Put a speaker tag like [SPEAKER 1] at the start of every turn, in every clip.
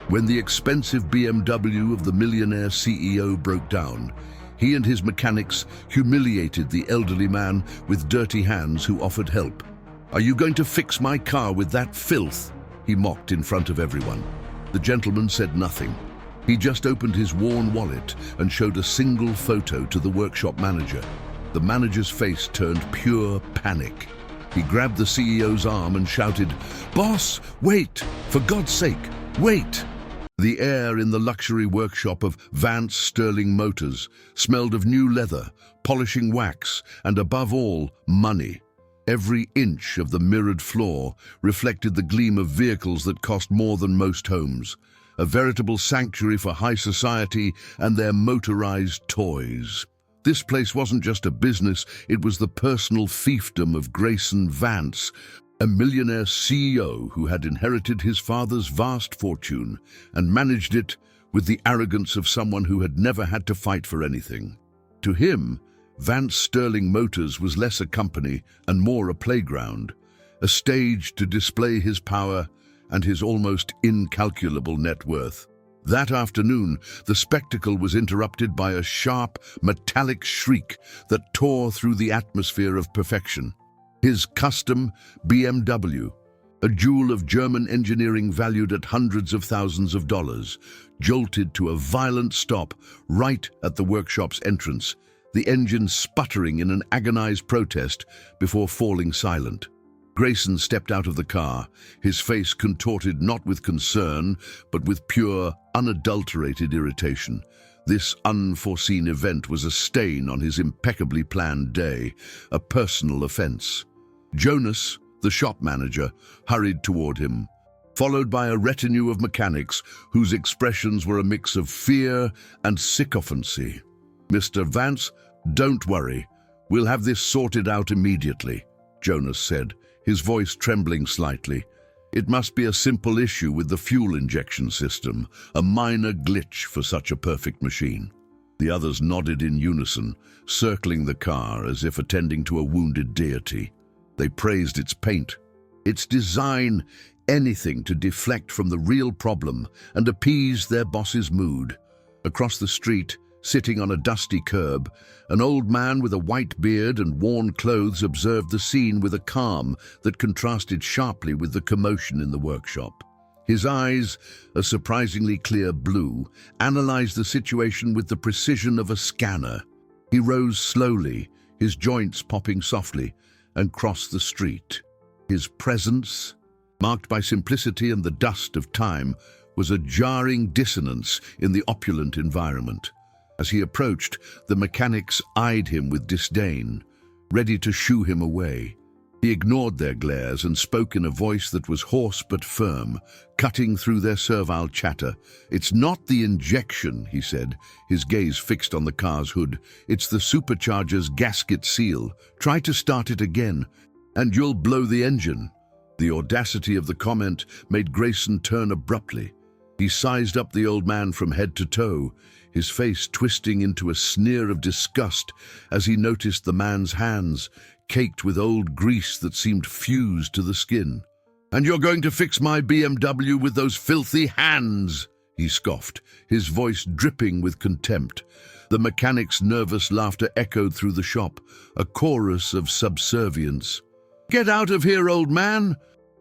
[SPEAKER 1] When the expensive BMW of the millionaire CEO broke down, he and his mechanics humiliated the elderly man with dirty hands who offered help. "Are you going to fix my car with that filth?" he mocked in front of everyone. The gentleman said nothing. He just opened his worn wallet and showed a single photo to the workshop manager. The manager's face turned pure panic. He grabbed the CEO's arm and shouted, "Boss, wait! For God's sake, wait!" The air in the luxury workshop of Vance Sterling Motors smelled of new leather, polishing wax, and above all, money. Every inch of the mirrored floor reflected the gleam of vehicles that cost more than most homes, a veritable sanctuary for high society and their motorized toys. This place wasn't just a business, it was the personal fiefdom of Grayson Vance, a millionaire CEO who had inherited his father's vast fortune and managed it with the arrogance of someone who had never had to fight for anything. To him, Vance Sterling Motors was less a company and more a playground, a stage to display his power and his almost incalculable net worth. That afternoon, the spectacle was interrupted by a sharp, metallic shriek that tore through the atmosphere of perfection. His custom BMW, a jewel of German engineering valued at hundreds of thousands of dollars, jolted to a violent stop right at the workshop's entrance, the engine sputtering in an agonized protest before falling silent. Grayson stepped out of the car, his face contorted not with concern, but with pure, unadulterated irritation. This unforeseen event was a stain on his impeccably planned day, a personal offense. Jonas, the shop manager, hurried toward him, followed by a retinue of mechanics whose expressions were a mix of fear and sycophancy. "Mr. Vance, don't worry. We'll have this sorted out immediately," Jonas said, his voice trembling slightly. "It must be a simple issue with the fuel injection system, a minor glitch for such a perfect machine." The others nodded in unison, circling the car as if attending to a wounded deity. They praised its paint, its design, anything to deflect from the real problem and appease their boss's mood. Across the street, sitting on a dusty curb, an old man with a white beard and worn clothes observed the scene with a calm that contrasted sharply with the commotion in the workshop. His eyes, a surprisingly clear blue, analyzed the situation with the precision of a scanner. He rose slowly, his joints popping softly, and crossed the street. His presence, marked by simplicity and the dust of time, was a jarring dissonance in the opulent environment. As he approached, the mechanics eyed him with disdain, ready to shoo him away. He ignored their glares and spoke in a voice that was hoarse but firm, cutting through their servile chatter. "It's not the injection," he said, his gaze fixed on the car's hood. "It's the supercharger's gasket seal. Try to start it again, and you'll blow the engine." The audacity of the comment made Grayson turn abruptly. He sized up the old man from head to toe, his face twisting into a sneer of disgust as he noticed the man's hands, caked with old grease that seemed fused to the skin. "And you're going to fix my BMW with those filthy hands?" he scoffed, his voice dripping with contempt. The mechanic's nervous laughter echoed through the shop, a chorus of subservience. "Get out of here, old man,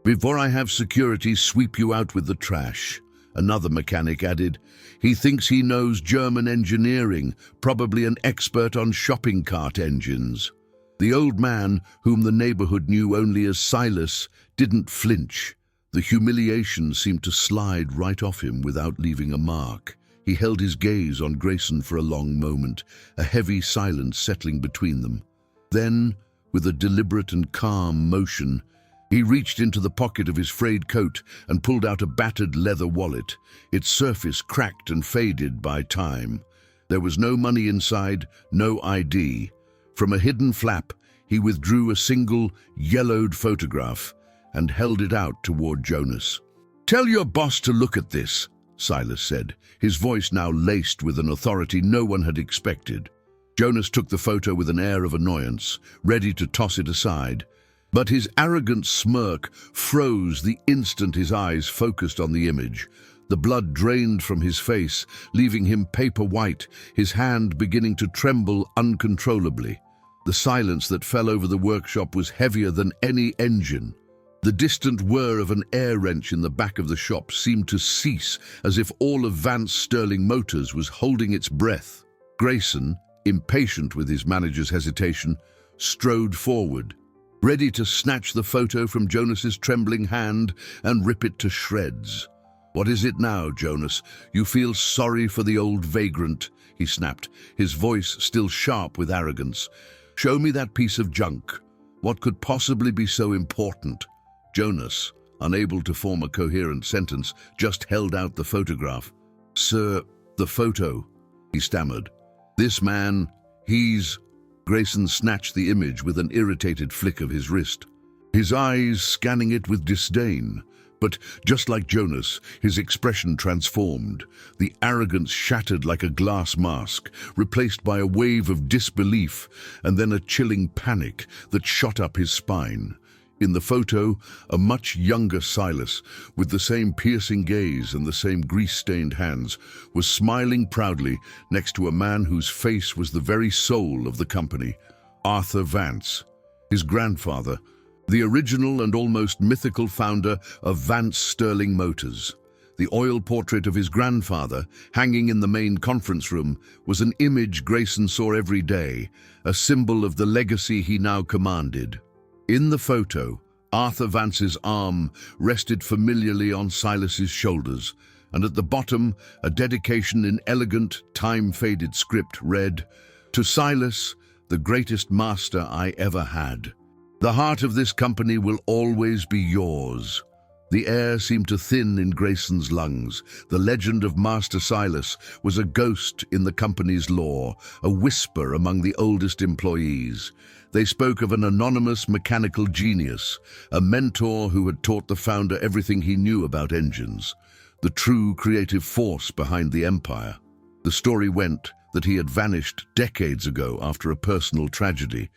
[SPEAKER 1] before I have security sweep you out with the trash," another mechanic added. "He thinks he knows German engineering, probably an expert on shopping cart engines." The old man, whom the neighborhood knew only as Silas, didn't flinch. The humiliation seemed to slide right off him without leaving a mark. He held his gaze on Grayson for a long moment, a heavy silence settling between them. Then, with a deliberate and calm motion, he reached into the pocket of his frayed coat and pulled out a battered leather wallet, its surface cracked and faded by time. There was no money inside, no ID. From a hidden flap, he withdrew a single, yellowed photograph and held it out toward Jonas. "Tell your boss to look at this," Silas said, his voice now laced with an authority no one had expected. Jonas took the photo with an air of annoyance, ready to toss it aside, but his arrogant smirk froze the instant his eyes focused on the image. The blood drained from his face, leaving him paper white, his hand beginning to tremble uncontrollably. The silence that fell over the workshop was heavier than any engine. The distant whir of an air wrench in the back of the shop seemed to cease, as if all of Vance Sterling Motors was holding its breath. Grayson, impatient with his manager's hesitation, strode forward, ready to snatch the photo from Jonas's trembling hand and rip it to shreds. "What is it now, Jonas? You feel sorry for the old vagrant," he snapped, his voice still sharp with arrogance. "Show me that piece of junk. What could possibly be so important?" Jonas, unable to form a coherent sentence, just held out the photograph. "Sir, the photo," he stammered. "This man, he's—" Grayson snatched the image with an irritated flick of his wrist, his eyes scanning it with disdain. But just like Jonas, his expression transformed. The arrogance shattered like a glass mask, replaced by a wave of disbelief and then a chilling panic that shot up his spine. In the photo, a much younger Silas, with the same piercing gaze and the same grease-stained hands, was smiling proudly next to a man whose face was the very soul of the company, Arthur Vance, his grandfather, the original and almost mythical founder of Vance Sterling Motors. The oil portrait of his grandfather, hanging in the main conference room, was an image Grayson saw every day, a symbol of the legacy he now commanded. In the photo, Arthur Vance's arm rested familiarly on Silas's shoulders, and at the bottom, a dedication in elegant, time-faded script read, "To Silas, the greatest master I ever had. The heart of this company will always be yours." The air seemed to thin in Grayson's lungs. The legend of Master Silas was a ghost in the company's lore, a whisper among the oldest employees. They spoke of an anonymous mechanical genius, a mentor who had taught the founder everything he knew about engines, the true creative force behind the empire. The story went that he had vanished decades ago after a personal tragedy,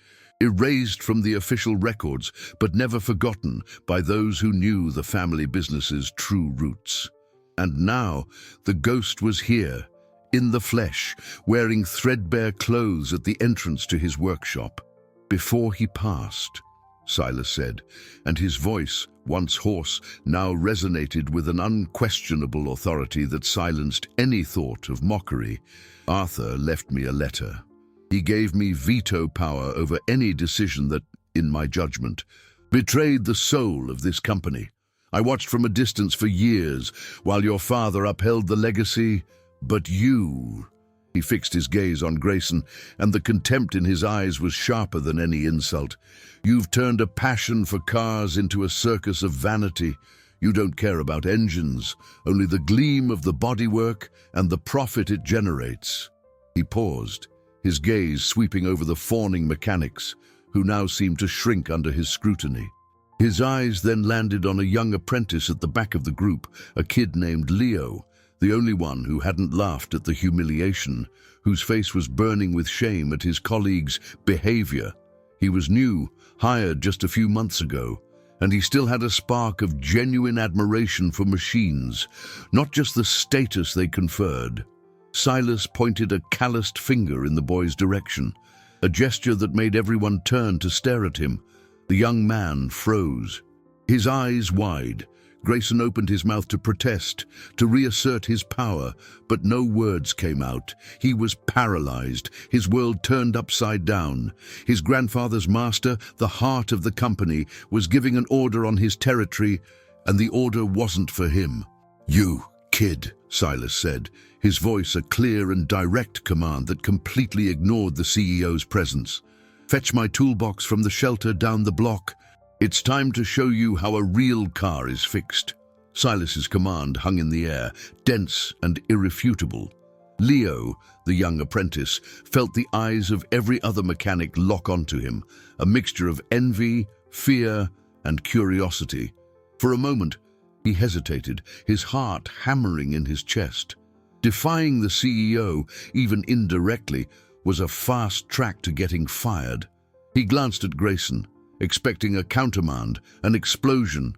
[SPEAKER 1] erased from the official records, but never forgotten by those who knew the family business's true roots. And now, the ghost was here, in the flesh, wearing threadbare clothes at the entrance to his workshop. "Before he passed," Silas said, and his voice, once hoarse, now resonated with an unquestionable authority that silenced any thought of mockery, "Arthur left me a letter. He gave me veto power over any decision that, in my judgment, betrayed the soul of this company. I watched from a distance for years while your father upheld the legacy, but you—" He fixed his gaze on Grayson, and the contempt in his eyes was sharper than any insult. "You've turned a passion for cars into a circus of vanity. You don't care about engines, only the gleam of the bodywork and the profit it generates." He paused, his gaze sweeping over the fawning mechanics, who now seemed to shrink under his scrutiny. His eyes then landed on a young apprentice at the back of the group, a kid named Leo, the only one who hadn't laughed at the humiliation, whose face was burning with shame at his colleagues' behavior. He was new, hired just a few months ago, and he still had a spark of genuine admiration for machines, not just the status they conferred. Silas pointed a calloused finger in the boy's direction, a gesture that made everyone turn to stare at him. The young man froze, his eyes wide. Grayson opened his mouth to protest, to reassert his power, but no words came out. He was paralyzed, his world turned upside down. His grandfather's master, the heart of the company, was giving an order on his territory, and the order wasn't for him. "You, kid," Silas said, his voice a clear and direct command that completely ignored the CEO's presence. "Fetch my toolbox from the shelter down the block. It's time to show you how a real car is fixed." Silas's command hung in the air, dense and irrefutable. Leo, the young apprentice, felt the eyes of every other mechanic lock onto him, a mixture of envy, fear, and curiosity. For a moment, he hesitated, his heart hammering in his chest. Defying the CEO, even indirectly, was a fast track to getting fired. He glanced at Grayson, expecting a countermand, an explosion.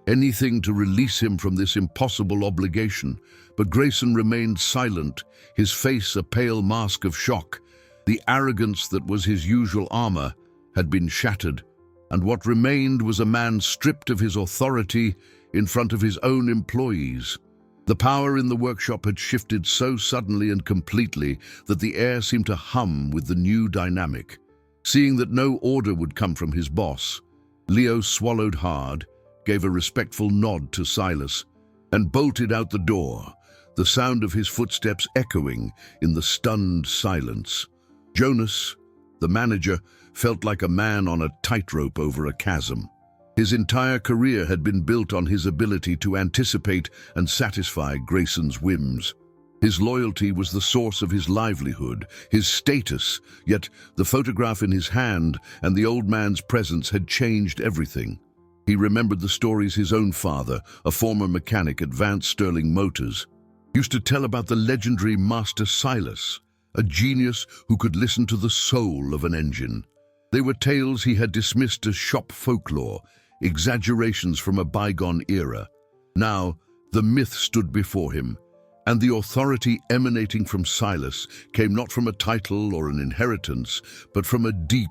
[SPEAKER 1] anything to release him from this impossible obligation, but Grayson remained silent, his face a pale mask of shock. The arrogance that was his usual armor had been shattered, and what remained was a man stripped of his authority in front of his own employees. The power in the workshop had shifted so suddenly and completely that the air seemed to hum with the new dynamic. Seeing that no order would come from his boss, Leo swallowed hard, gave a respectful nod to Silas, and bolted out the door, the sound of his footsteps echoing in the stunned silence. Jonas, the manager, felt like a man on a tightrope over a chasm. His entire career had been built on his ability to anticipate and satisfy Grayson's whims. His loyalty was the source of his livelihood, his status, yet the photograph in his hand and the old man's presence had changed everything. He remembered the stories his own father, a former mechanic at Vance Sterling Motors, used to tell about the legendary Master Silas, a genius who could listen to the soul of an engine. They were tales he had dismissed as shop folklore, exaggerations from a bygone era. Now, the myth stood before him, and the authority emanating from Silas came not from a title or an inheritance, but from a deep,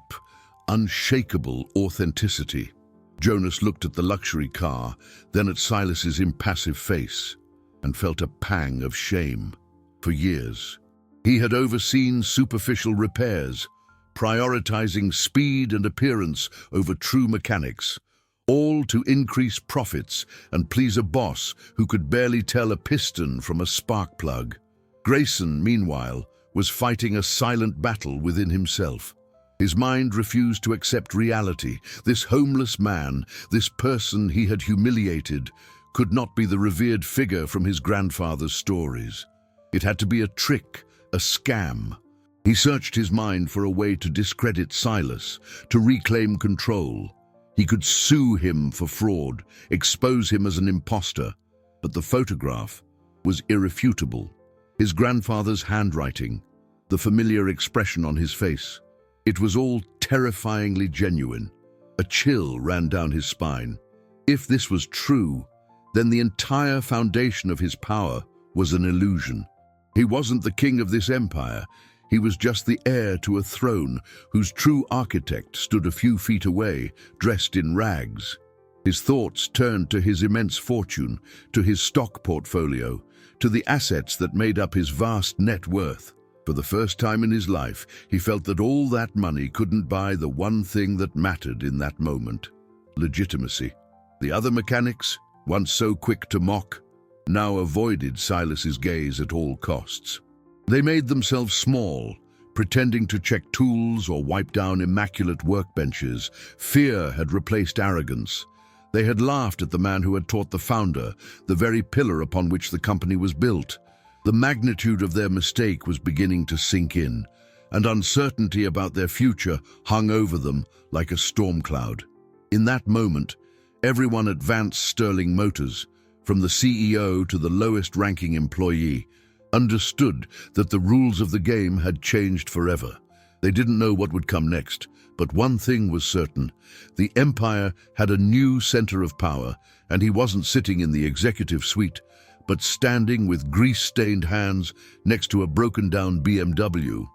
[SPEAKER 1] unshakable authenticity. Jonas looked at the luxury car, then at Silas's impassive face, and felt a pang of shame. For years, he had overseen superficial repairs, prioritizing speed and appearance over true mechanics, all to increase profits and please a boss who could barely tell a piston from a spark plug. Grayson, meanwhile, was fighting a silent battle within himself. His mind refused to accept reality. This homeless man, this person he had humiliated, could not be the revered figure from his grandfather's stories. It had to be a trick, a scam. He searched his mind for a way to discredit Silas, to reclaim control. He could sue him for fraud, expose him as an imposter, but the photograph was irrefutable. His grandfather's handwriting, the familiar expression on his face, it was all terrifyingly genuine. A chill ran down his spine. If this was true, then the entire foundation of his power was an illusion. He wasn't the king of this empire. He was just the heir to a throne whose true architect stood a few feet away, dressed in rags. His thoughts turned to his immense fortune, to his stock portfolio, to the assets that made up his vast net worth. For the first time in his life, he felt that all that money couldn't buy the one thing that mattered in that moment: legitimacy. The other mechanics, once so quick to mock, now avoided Silas's gaze at all costs. They made themselves small, pretending to check tools or wipe down immaculate workbenches. Fear had replaced arrogance. They had laughed at the man who had taught the founder, the very pillar upon which the company was built. The magnitude of their mistake was beginning to sink in, and uncertainty about their future hung over them like a storm cloud. In that moment, everyone at Vance Sterling Motors, from the CEO to the lowest-ranking employee, understood that the rules of the game had changed forever. They didn't know what would come next, but one thing was certain: the Empire had a new center of power, and he wasn't sitting in the executive suite, but standing with grease-stained hands next to a broken-down BMW.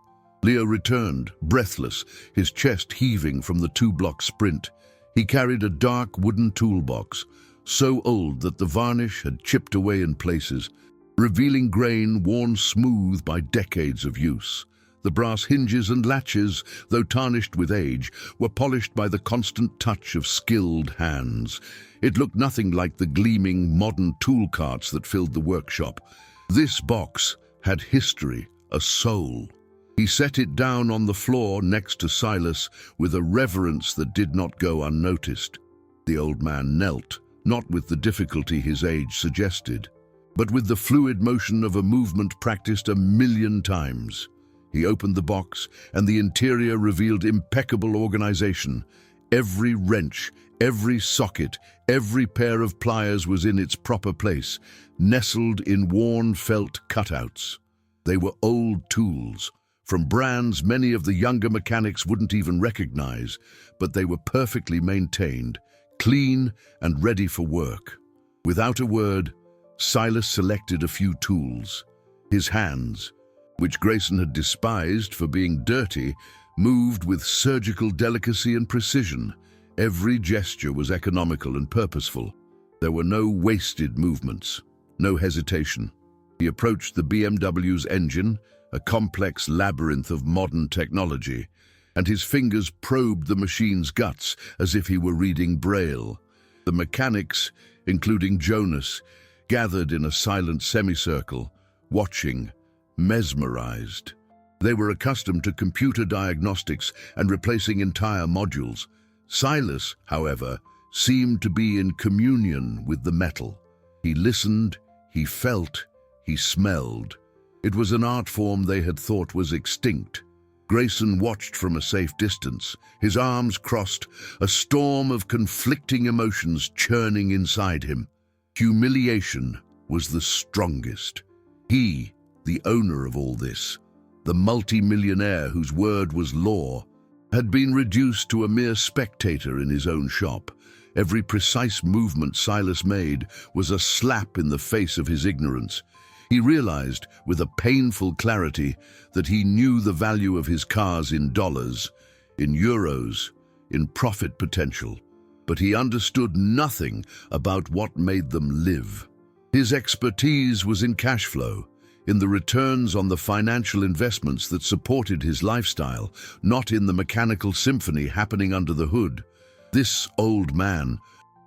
[SPEAKER 1] Leo returned, breathless, his chest heaving from the two-block sprint. He carried a dark wooden toolbox, so old that the varnish had chipped away in places, revealing grain worn smooth by decades of use. The brass hinges and latches, though tarnished with age, were polished by the constant touch of skilled hands. It looked nothing like the gleaming modern tool carts that filled the workshop. This box had history, a soul. He set it down on the floor next to Silas with a reverence that did not go unnoticed. The old man knelt, not with the difficulty his age suggested, but with the fluid motion of a movement practiced 1,000,000 times. He opened the box, and the interior revealed impeccable organization. Every wrench, every socket, every pair of pliers was in its proper place, nestled in worn felt cutouts. They were old tools, from brands many of the younger mechanics wouldn't even recognize, but they were perfectly maintained, clean and ready for work. Without a word, Silas selected a few tools. His hands, which Grayson had despised for being dirty, moved with surgical delicacy and precision. Every gesture was economical and purposeful. There were no wasted movements, no hesitation. He approached the BMW's engine, a complex labyrinth of modern technology, and his fingers probed the machine's guts as if he were reading Braille. The mechanics, including Jonas, gathered in a silent semicircle, watching, mesmerized. They were accustomed to computer diagnostics and replacing entire modules. Silas, however, seemed to be in communion with the metal. He listened, he felt, he smelled. It was an art form they had thought was extinct. Grayson watched from a safe distance, his arms crossed, a storm of conflicting emotions churning inside him. Humiliation was the strongest. He, the owner of all this, the multi-millionaire whose word was law, had been reduced to a mere spectator in his own shop. Every precise movement Silas made was a slap in the face of his ignorance. He realized, with a painful clarity, that he knew the value of his cars in dollars, in euros, in profit potential, but he understood nothing about what made them live. His expertise was in cash flow, in the returns on the financial investments that supported his lifestyle, not in the mechanical symphony happening under the hood. This old man,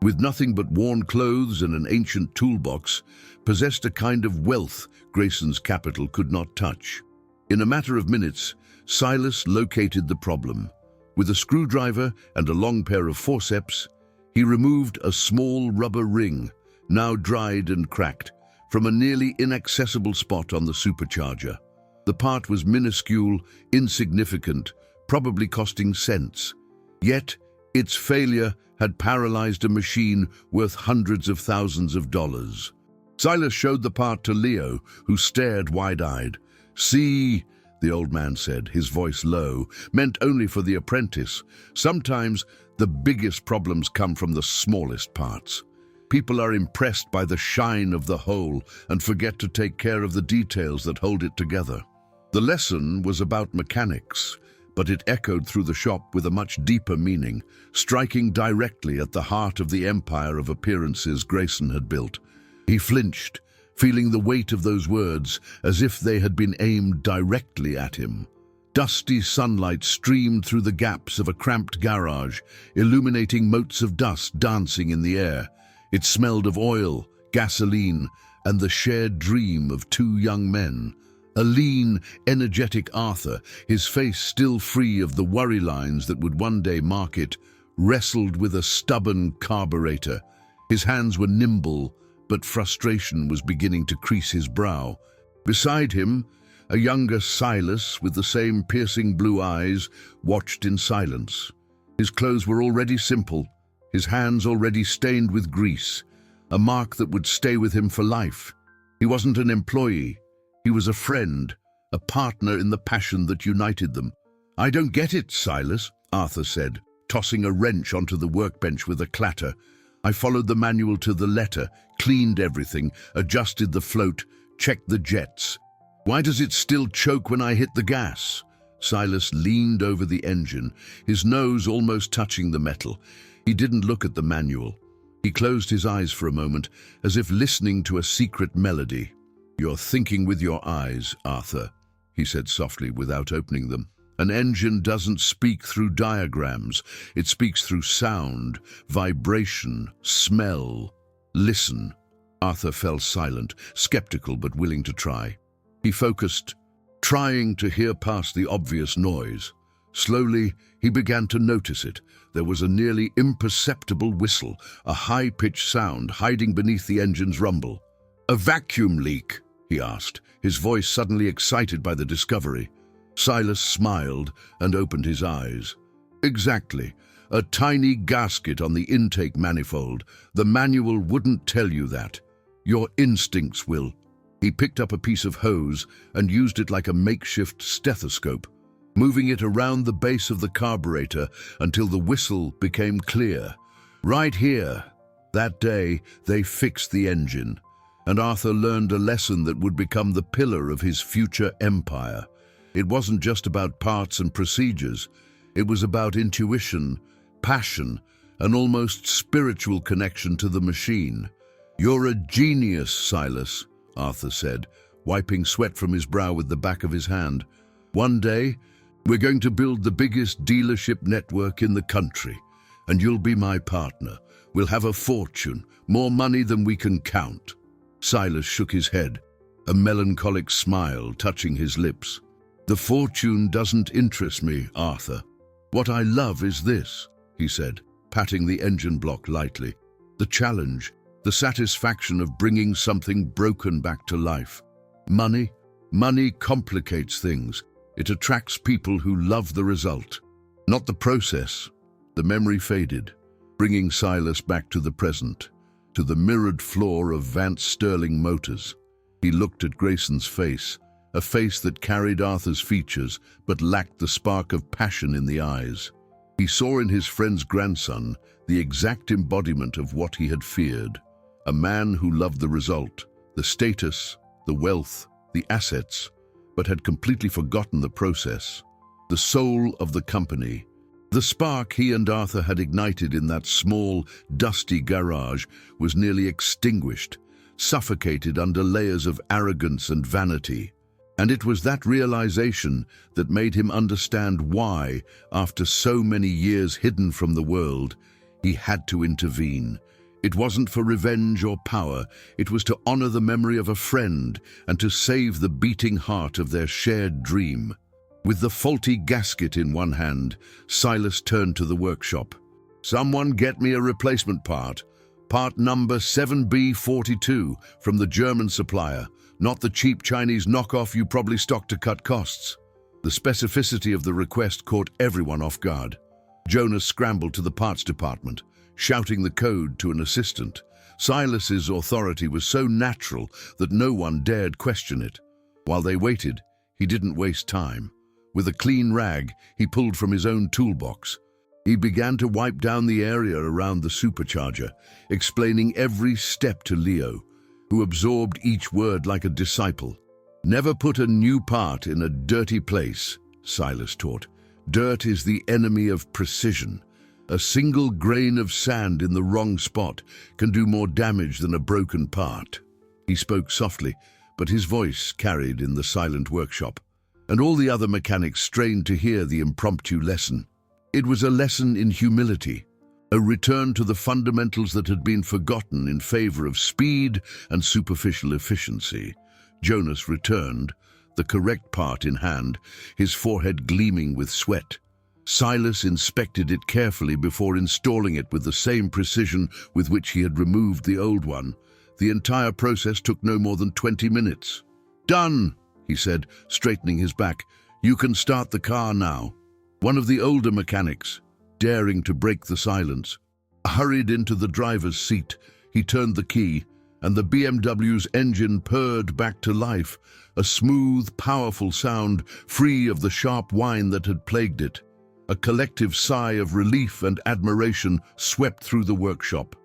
[SPEAKER 1] with nothing but worn clothes and an ancient toolbox, possessed a kind of wealth Grayson's capital could not touch. In a matter of minutes, Silas located the problem. With a screwdriver and a long pair of forceps, he removed a small rubber ring, now dried and cracked, from a nearly inaccessible spot on the supercharger. The part was minuscule, insignificant, probably costing cents. Yet, its failure had paralyzed a machine worth hundreds of thousands of dollars. Silas showed the part to Leo, who stared wide-eyed. "See," the old man said, his voice low, meant only for the apprentice. "Sometimes the biggest problems come from the smallest parts. People are impressed by the shine of the whole and forget to take care of the details that hold it together." The lesson was about mechanics, but it echoed through the shop with a much deeper meaning, striking directly at the heart of the empire of appearances Grayson had built. He flinched, feeling the weight of those words as if they had been aimed directly at him. Dusty sunlight streamed through the gaps of a cramped garage, illuminating motes of dust dancing in the air. It smelled of oil, gasoline, and the shared dream of two young men. A lean, energetic Arthur, his face still free of the worry lines that would one day mark it, wrestled with a stubborn carburetor. His hands were nimble, but frustration was beginning to crease his brow. Beside him, a younger Silas, with the same piercing blue eyes, watched in silence. His clothes were already simple, his hands already stained with grease, a mark that would stay with him for life. He wasn't an employee. He was a friend, a partner in the passion that united them. "I don't get it, Silas," Arthur said, tossing a wrench onto the workbench with a clatter. "I followed the manual to the letter, cleaned everything, adjusted the float, checked the jets. Why does it still choke when I hit the gas?" Silas leaned over the engine, his nose almost touching the metal. He didn't look at the manual. He closed his eyes for a moment, as if listening to a secret melody. "You're thinking with your eyes, Arthur," he said softly without opening them. "An engine doesn't speak through diagrams. It speaks through sound, vibration, smell. Listen." Arthur fell silent, skeptical but willing to try. He focused, trying to hear past the obvious noise. Slowly, he began to notice it. There was a nearly imperceptible whistle, a high-pitched sound hiding beneath the engine's rumble. "A vacuum leak?" he asked, his voice suddenly excited by the discovery. Silas smiled and opened his eyes. "Exactly. A tiny gasket on the intake manifold. The manual wouldn't tell you that. Your instincts will." He picked up a piece of hose and used it like a makeshift stethoscope, moving it around the base of the carburetor until the whistle became clear. Right here. That day, they fixed the engine, and Arthur learned a lesson that would become the pillar of his future empire. It wasn't just about parts and procedures. It was about intuition, passion, an almost spiritual connection to the machine. "You're a genius, Silas," Arthur said, wiping sweat from his brow with the back of his hand. "One day, we're going to build the biggest dealership network in the country, and you'll be my partner. We'll have a fortune, more money than we can count." Silas shook his head, a melancholic smile touching his lips. "The fortune doesn't interest me, Arthur. What I love is this," he said, patting the engine block lightly. "The challenge, the satisfaction of bringing something broken back to life. Money complicates things. It attracts people who love the result, not the process." The memory faded, bringing Silas back to the present, to the mirrored floor of Vance Sterling Motors. He looked at Grayson's face, a face that carried Arthur's features but lacked the spark of passion in the eyes. He saw in his friend's grandson the exact embodiment of what he had feared, a man who loved the result, the status, the wealth, the assets, but had completely forgotten the process, the soul of the company. The spark he and Arthur had ignited in that small, dusty garage was nearly extinguished, suffocated under layers of arrogance and vanity. And it was that realization that made him understand why, after so many years hidden from the world, he had to intervene. It wasn't for revenge or power, it was to honor the memory of a friend and to save the beating heart of their shared dream. With the faulty gasket in one hand, Silas turned to the workshop. "Someone get me a replacement part. Part number 7B42 from the German supplier, not the cheap Chinese knockoff you probably stocked to cut costs." The specificity of the request caught everyone off guard. Jonas scrambled to the parts department, shouting the code to an assistant. Silas's authority was so natural that no one dared question it. While they waited, he didn't waste time. With a clean rag he pulled from his own toolbox. He began to wipe down the area around the supercharger, explaining every step to Leo, who absorbed each word like a disciple. "Never put a new part in a dirty place," Silas taught. "Dirt is the enemy of precision. A single grain of sand in the wrong spot can do more damage than a broken part." He spoke softly, but his voice carried in the silent workshop, and all the other mechanics strained to hear the impromptu lesson. It was a lesson in humility, a return to the fundamentals that had been forgotten in favor of speed and superficial efficiency. Jonas returned, the correct part in hand, his forehead gleaming with sweat. Silas inspected it carefully before installing it with the same precision with which he had removed the old one. The entire process took no more than 20 minutes. "Done," he said, straightening his back. "You can start the car now." One of the older mechanics, daring to break the silence, hurried into the driver's seat. He turned the key, and the BMW's engine purred back to life, a smooth, powerful sound, free of the sharp whine that had plagued it. A collective sigh of relief and admiration swept through the workshop.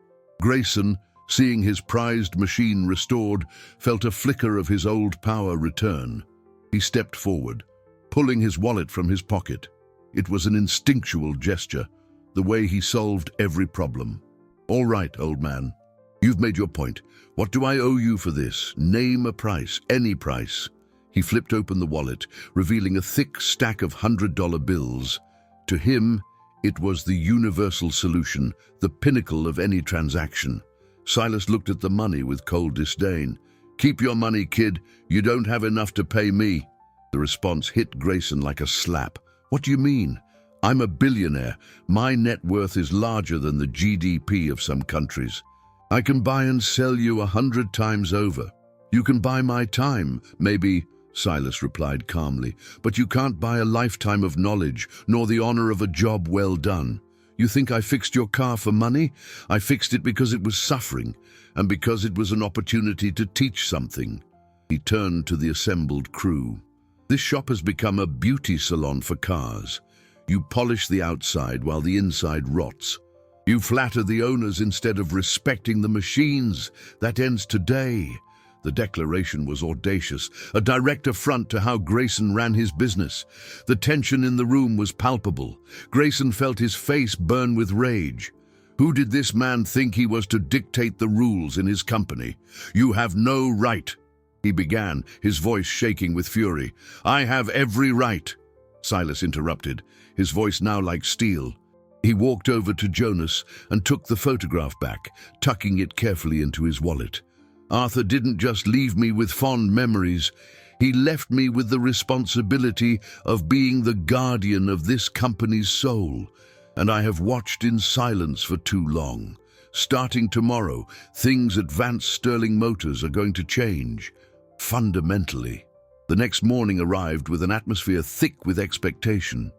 [SPEAKER 1] Grayson, seeing his prized machine restored, felt a flicker of his old power return. He stepped forward, pulling his wallet from his pocket. It was an instinctual gesture, the way he solved every problem. "All right, old man. You've made your point. What do I owe you for this? Name a price, any price." He flipped open the wallet, revealing a thick stack of $100 bills. To him, it was the universal solution, the pinnacle of any transaction. Silas looked at the money with cold disdain. "Keep your money, kid. You don't have enough to pay me." The response hit Grayson like a slap. "What do you mean? I'm a billionaire. My net worth is larger than the GDP of some countries. I can buy and sell you 100 times over. You can buy my time, maybe," Silas replied calmly, "but you can't buy a lifetime of knowledge, nor the honor of a job well done. You think I fixed your car for money? I fixed it because it was suffering, and because it was an opportunity to teach something." He turned to the assembled crew. "This shop has become a beauty salon for cars. You polish the outside while the inside rots. You flatter the owners instead of respecting the machines. That ends today." The declaration was audacious, a direct affront to how Grayson ran his business. The tension in the room was palpable. Grayson felt his face burn with rage. Who did this man think he was to dictate the rules in his company? "You have no right," he began, his voice shaking with fury. "I have every right." Silas interrupted, his voice now like steel. He walked over to Jonas and took the photograph back, tucking it carefully into his wallet. "Arthur didn't just leave me with fond memories. He left me with the responsibility of being the guardian of this company's soul. And I have watched in silence for too long. Starting tomorrow, things at Vance Sterling Motors are going to change. Fundamentally." The next morning arrived with an atmosphere thick with expectation.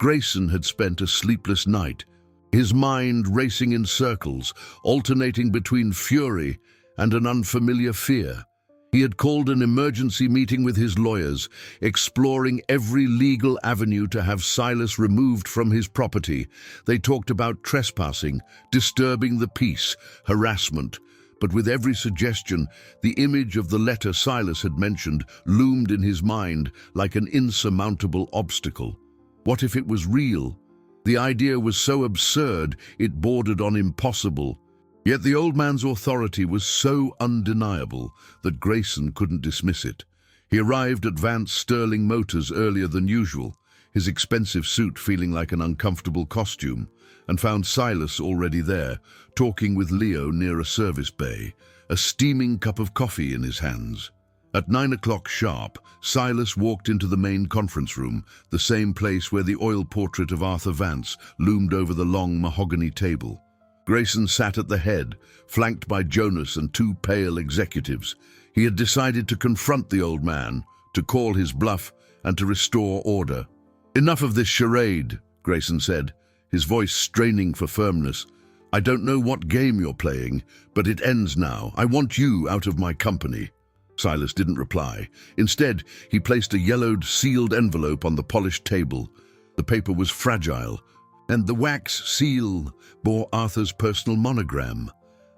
[SPEAKER 1] Grayson had spent a sleepless night, his mind racing in circles, alternating between fury and an unfamiliar fear. He had called an emergency meeting with his lawyers, exploring every legal avenue to have Silas removed from his property. They talked about trespassing, disturbing the peace, harassment. But with every suggestion, the image of the letter Silas had mentioned loomed in his mind like an insurmountable obstacle. What if it was real? The idea was so absurd it bordered on impossible. Yet the old man's authority was so undeniable that Grayson couldn't dismiss it. He arrived at Vance Sterling Motors earlier than usual, his expensive suit feeling like an uncomfortable costume, and found Silas already there, talking with Leo near a service bay, a steaming cup of coffee in his hands. At 9 o'clock sharp, Silas walked into the main conference room, the same place where the oil portrait of Arthur Vance loomed over the long mahogany table. Grayson sat at the head, flanked by Jonas and two pale executives. He had decided to confront the old man, to call his bluff, and to restore order. "Enough of this charade," Grayson said, his voice straining for firmness. "I don't know what game you're playing, but it ends now. I want you out of my company." Silas didn't reply. Instead, he placed a yellowed, sealed envelope on the polished table. The paper was fragile, and the wax seal bore Arthur's personal monogram.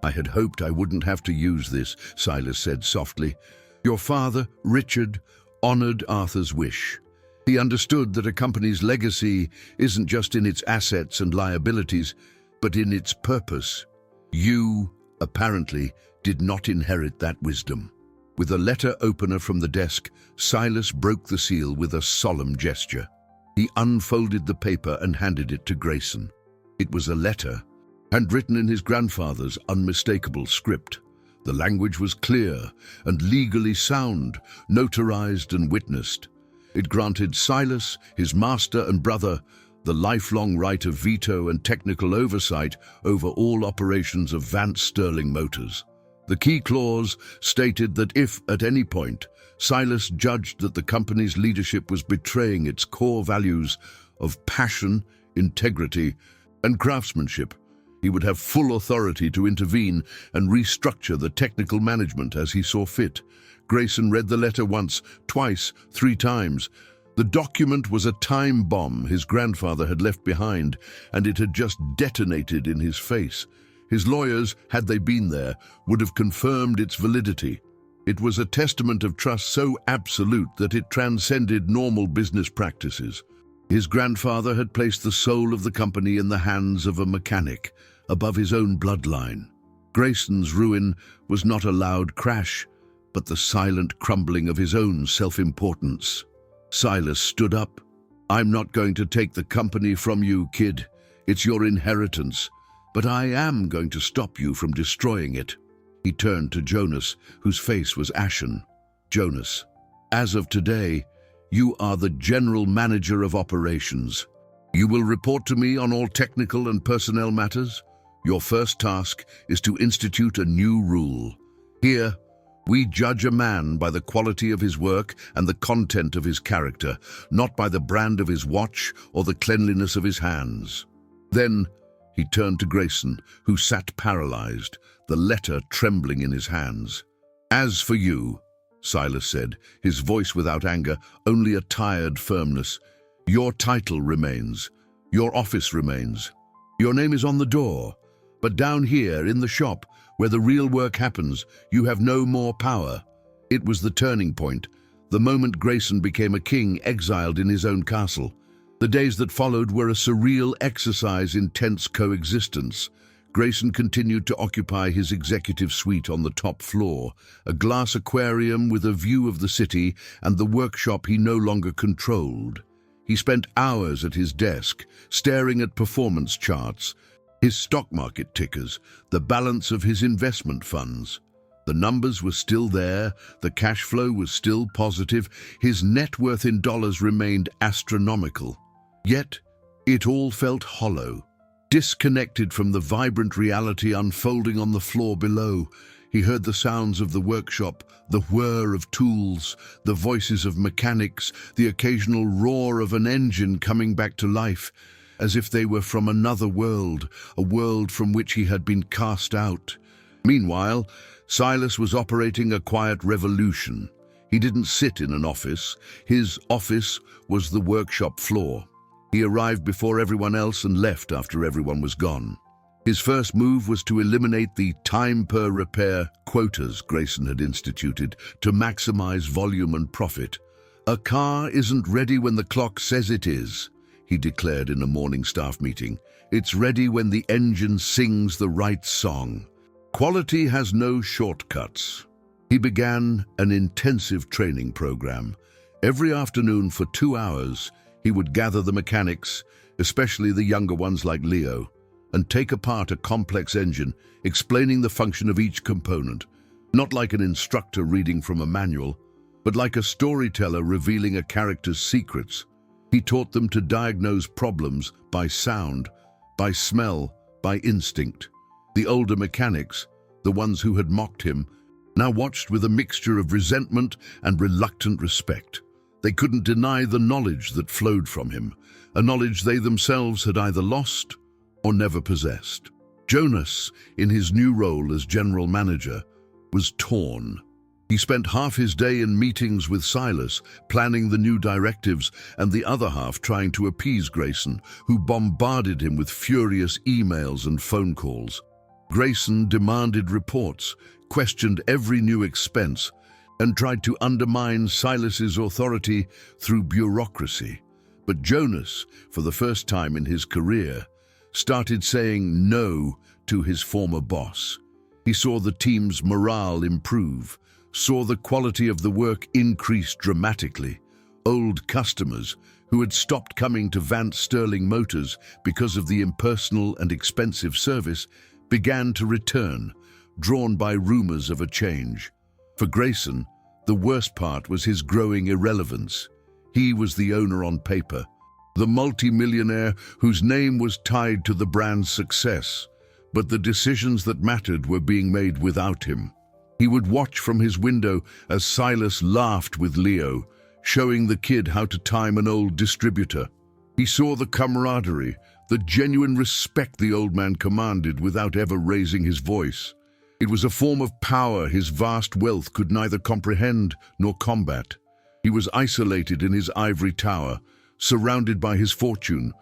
[SPEAKER 1] "I had hoped I wouldn't have to use this," Silas said softly. "Your father, Richard, honored Arthur's wish. He understood that a company's legacy isn't just in its assets and liabilities, but in its purpose. You, apparently, did not inherit that wisdom." With a letter opener from the desk, Silas broke the seal with a solemn gesture. He unfolded the paper and handed it to Grayson. It was a letter, handwritten in his grandfather's unmistakable script. The language was clear and legally sound, notarized and witnessed. It granted Silas, his master and brother, the lifelong right of veto and technical oversight over all operations of Vance Sterling Motors. The key clause stated that if, at any point, Silas judged that the company's leadership was betraying its core values of passion, integrity, and craftsmanship, he would have full authority to intervene and restructure the technical management as he saw fit. Grayson read the letter once, twice, 3 times. The document was a time bomb his grandfather had left behind, and it had just detonated in his face. His lawyers, had they been there, would have confirmed its validity. It was a testament of trust so absolute that it transcended normal business practices. His grandfather had placed the soul of the company in the hands of a mechanic, above his own bloodline. Grayson's ruin was not a loud crash, but the silent crumbling of his own self-importance. Silas stood up. "I'm not going to take the company from you, kid. It's your inheritance. But I am going to stop you from destroying it." He turned to Jonas, whose face was ashen. "Jonas, as of today, you are the general manager of operations. You will report to me on all technical and personnel matters. Your first task is to institute a new rule. Here, we judge a man by the quality of his work and the content of his character, not by the brand of his watch or the cleanliness of his hands." Then he turned to Grayson, who sat paralyzed, the letter trembling in his hands. "As for you," Silas said, his voice without anger, only a tired firmness, "your title remains, your office remains, Your name is on the door, but down here in the shop, where the real work happens, you have no more power. It was the turning point, the moment Grayson became a king exiled in his own castle. The days that followed were a surreal exercise in tense coexistence. Grayson continued to occupy his executive suite on the top floor, a glass aquarium with a view of the city and the workshop he no longer controlled. He spent hours at his desk, staring at performance charts, his stock market tickers, the balance of his investment funds. The numbers were still there, the cash flow was still positive, his net worth in dollars remained astronomical. Yet, it all felt hollow, disconnected from the vibrant reality unfolding on the floor below. He heard the sounds of the workshop, the whir of tools, the voices of mechanics, the occasional roar of an engine coming back to life, as if they were from another world, a world from which he had been cast out. Meanwhile, Silas was operating a quiet revolution. He didn't sit in an office. His office was the workshop floor. He arrived before everyone else and left after everyone was gone. His first move was to eliminate the time per repair quotas Grayson had instituted to maximize volume and profit. "A car isn't ready when the clock says it is," he declared in a morning staff meeting. "It's ready when the engine sings the right song." Quality has no shortcuts. He began an intensive training program. Every afternoon for 2 hours, he would gather the mechanics, especially the younger ones like Leo, and take apart a complex engine, explaining the function of each component, not like an instructor reading from a manual, but like a storyteller revealing a character's secrets. He taught them to diagnose problems by sound, by smell, by instinct. The older mechanics, the ones who had mocked him, now watched with a mixture of resentment and reluctant respect. They couldn't deny the knowledge that flowed from him, a knowledge they themselves had either lost or never possessed. Jonas, in his new role as general manager, was torn. He spent half his day in meetings with Silas, planning the new directives, and the other half trying to appease Grayson, who bombarded him with furious emails and phone calls. Grayson demanded reports, questioned every new expense, and tried to undermine Silas's authority through bureaucracy. But Jonas, for the first time in his career, started saying no to his former boss. He saw the team's morale improve, saw the quality of the work increase dramatically. Old customers, who had stopped coming to Vance Sterling Motors because of the impersonal and expensive service, began to return, drawn by rumors of a change. For Grayson, the worst part was his growing irrelevance. He was the owner on paper, the multi-millionaire whose name was tied to the brand's success, but the decisions that mattered were being made without him. He would watch from his window as Silas laughed with Leo, showing the kid how to time an old distributor. He saw the camaraderie, the genuine respect the old man commanded without ever raising his voice. It was a form of power his vast wealth could neither comprehend nor combat. He was isolated in his ivory tower, surrounded by his fortune,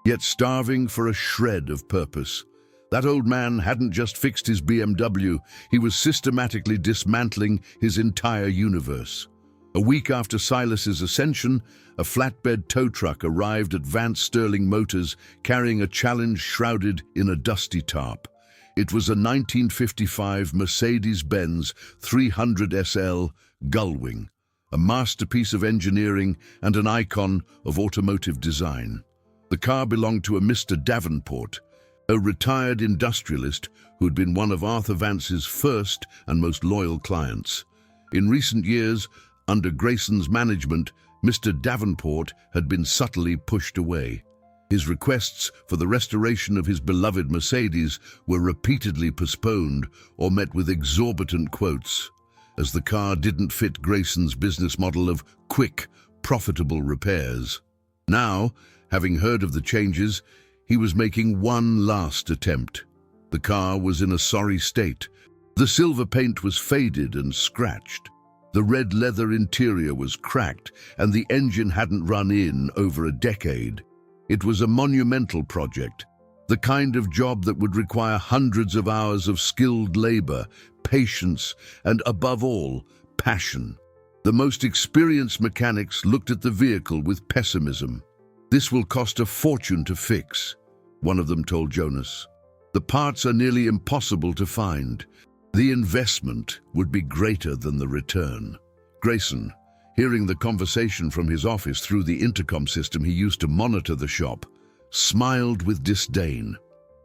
[SPEAKER 1] yet starving for a shred of purpose. That old man hadn't just fixed his BMW, he was systematically dismantling his entire universe. A week after Silas's ascension, a flatbed tow truck arrived at Vance Sterling Motors carrying a challenge shrouded in a dusty tarp. It was a 1955 Mercedes-Benz 300 SL Gullwing, a masterpiece of engineering and an icon of automotive design. The car belonged to a Mr. Davenport, a retired industrialist who had been one of Arthur Vance's first and most loyal clients. In recent years, under Grayson's management, Mr. Davenport had been subtly pushed away. His requests for the restoration of his beloved Mercedes were repeatedly postponed or met with exorbitant quotes, as the car didn't fit Grayson's business model of quick, profitable repairs. Now, having heard of the changes, he was making one last attempt. The car was in a sorry state. The silver paint was faded and scratched. The red leather interior was cracked, and the engine hadn't run in over a decade. It was a monumental project, The kind of job that would require hundreds of hours of skilled labor, patience, and above all, passion. The most experienced mechanics looked at the vehicle with pessimism. "This will cost a fortune to fix," one of them told Jonas. "The parts are nearly impossible to find. The investment would be greater than the return." Grayson, hearing the conversation from his office through the intercom system he used to monitor the shop, smiled with disdain.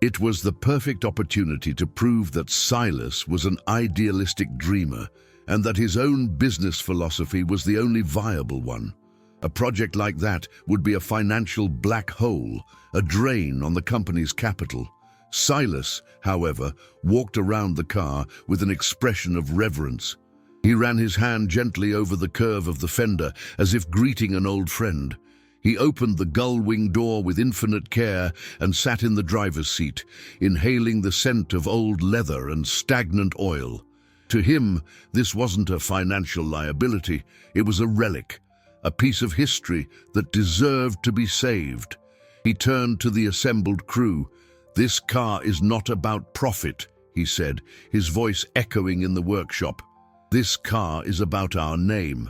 [SPEAKER 1] It was the perfect opportunity to prove that Silas was an idealistic dreamer and that his own business philosophy was the only viable one. A project like that would be a financial black hole, a drain on the company's capital. Silas, however, walked around the car with an expression of reverence. He ran his hand gently over the curve of the fender as if greeting an old friend. He opened the gull-wing door with infinite care and sat in the driver's seat, inhaling the scent of old leather and stagnant oil. To him, this wasn't a financial liability, it was a relic, a piece of history that deserved to be saved. He turned to the assembled crew. "This car is not about profit," he said, his voice echoing in the workshop. "This car is about our name.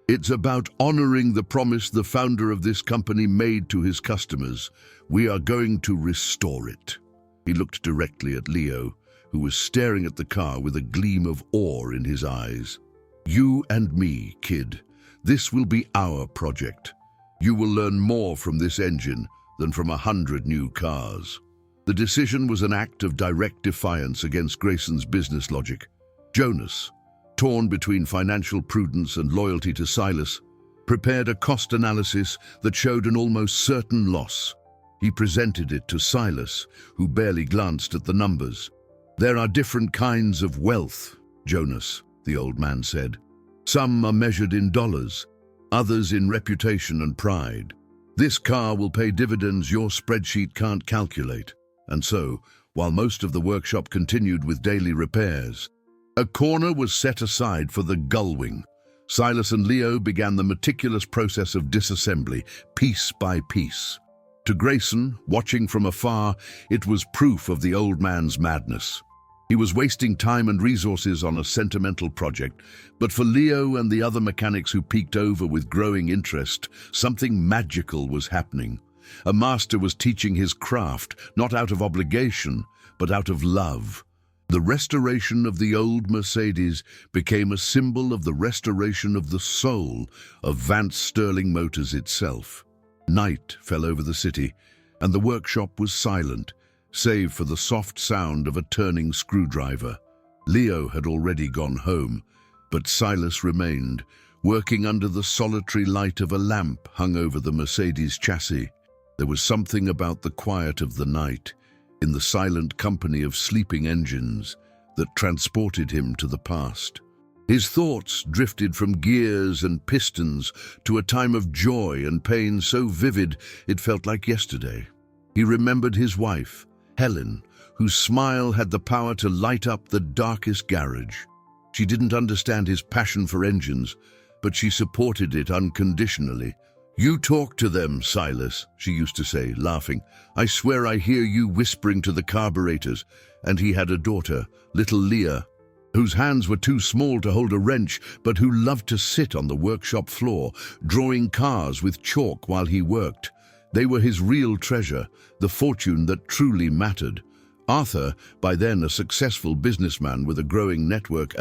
[SPEAKER 1] It's about honoring the promise the founder of this company made to his customers. We are going to restore it." He looked directly at Leo, who was staring at the car with a gleam of awe in his eyes. "You and me, kid. This will be our project. You will learn more from this engine than from 100 new cars." The decision was an act of direct defiance against Grayson's business logic. Jonas, torn between financial prudence and loyalty to Silas, prepared a cost analysis that showed an almost certain loss. He presented it to Silas, who barely glanced at the numbers. "There are different kinds of wealth, Jonas," the old man said. "Some are measured in dollars, others in reputation and pride. This car will pay dividends your spreadsheet can't calculate." And so, while most of the workshop continued with daily repairs, a corner was set aside for the gull-wing. Silas and Leo began the meticulous process of disassembly, piece by piece. To Grayson, watching from afar, it was proof of the old man's madness. He was wasting time and resources on a sentimental project, but for Leo and the other mechanics who peeked over with growing interest, something magical was happening. A master was teaching his craft, not out of obligation, but out of love. The restoration of the old Mercedes became a symbol of the restoration of the soul of Vance Sterling Motors itself. Night fell over the city, and the workshop was silent, save for the soft sound of a turning screwdriver. Leo had already gone home, but Silas remained, working under the solitary light of a lamp hung over the Mercedes chassis. There was something about the quiet of the night, in the silent company of sleeping engines, that transported him to the past. His thoughts drifted from gears and pistons to a time of joy and pain so vivid it felt like yesterday. He remembered his wife, Helen, whose smile had the power to light up the darkest garage. She didn't understand his passion for engines, but she supported it unconditionally. "You talk to them, Silas," she used to say, laughing. "I swear I hear you whispering to the carburetors." And he had a daughter, little Leah, whose hands were too small to hold a wrench, but who loved to sit on the workshop floor, drawing cars with chalk while he worked. They were his real treasure, the fortune that truly mattered. Arthur, by then a successful businessman with a growing network,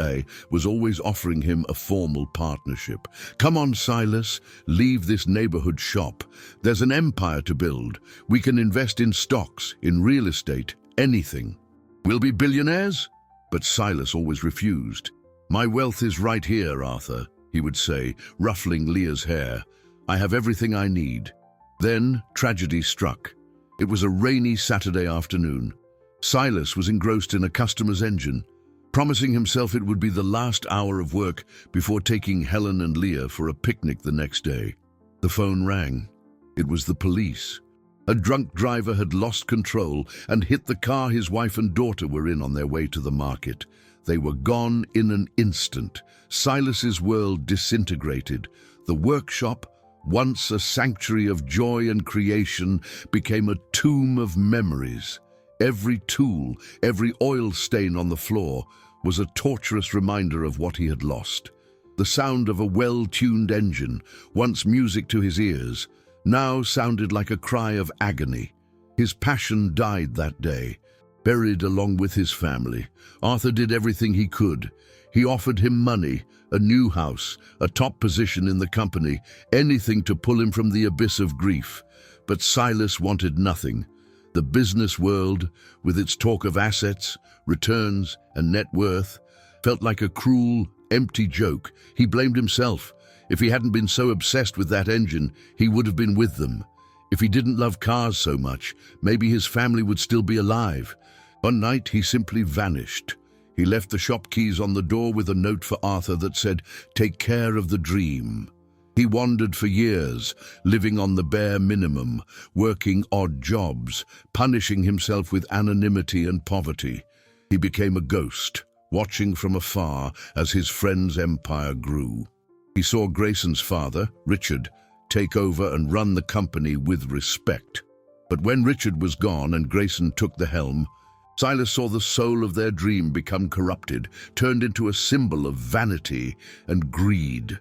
[SPEAKER 1] was always offering him a formal partnership. "Come on, Silas, leave this neighborhood shop. There's an empire to build. We can invest in stocks, in real estate, anything. We'll be billionaires?" But Silas always refused. "My wealth is right here, Arthur," he would say, ruffling Leah's hair. "I have everything I need." Then tragedy struck. It was a rainy Saturday afternoon. Silas was engrossed in a customer's engine, promising himself it would be the last hour of work before taking Helen and Leah for a picnic the next day. The phone rang. It was the police. A drunk driver had lost control and hit the car his wife and daughter were in on their way to the market. They were gone in an instant. Silas's world disintegrated. The workshop once a sanctuary of joy and creation, became a tomb of memories. Every tool, every oil stain on the floor was a torturous reminder of what he had lost. The sound of a well-tuned engine, once music to his ears, now sounded like a cry of agony. His passion died that day, buried along with his family. Arthur did everything he could. He offered him money, a new house, a top position in the company, anything to pull him from the abyss of grief. But Silas wanted nothing. The business world, with its talk of assets, returns, and net worth, felt like a cruel, empty joke. He blamed himself. If he hadn't been so obsessed with that engine, he would have been with them. If he didn't love cars so much, maybe his family would still be alive. One night, he simply vanished. He left the shop keys on the door with a note for Arthur that said, "Take care of the dream." He wandered for years, living on the bare minimum, working odd jobs, punishing himself with anonymity and poverty. He became a ghost, watching from afar as his friend's empire grew. He saw Grayson's father, Richard, take over and run the company with respect. But when Richard was gone and Grayson took the helm, Silas saw the soul of their dream become corrupted, turned into a symbol of vanity and greed.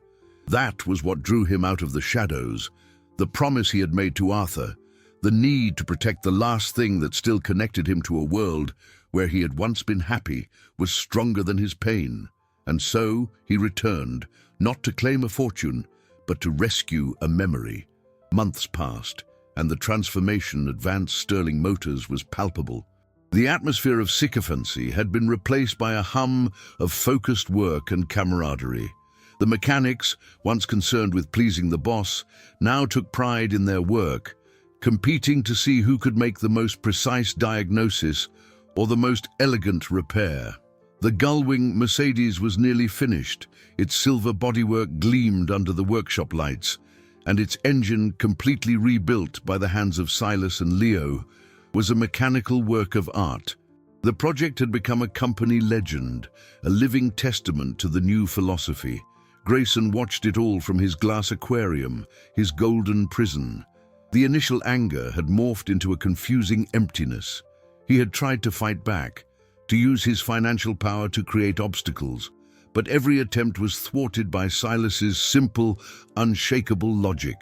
[SPEAKER 1] That was what drew him out of the shadows. The promise he had made to Arthur, the need to protect the last thing that still connected him to a world where he had once been happy, was stronger than his pain. And so he returned, not to claim a fortune, but to rescue a memory. Months passed, and the transformation at Vance Sterling Motors was palpable. The atmosphere of sycophancy had been replaced by a hum of focused work and camaraderie. The mechanics, once concerned with pleasing the boss, now took pride in their work, competing to see who could make the most precise diagnosis or the most elegant repair. The Gullwing Mercedes was nearly finished. Its silver bodywork gleamed under the workshop lights, and its engine, completely rebuilt by the hands of Silas and Leo, was a mechanical work of art. The project had become a company legend, a living testament to the new philosophy. Grayson watched it all from his glass aquarium, his golden prison. The initial anger had morphed into a confusing emptiness. He had tried to fight back, to use his financial power to create obstacles, but every attempt was thwarted by Silas's simple, unshakable logic.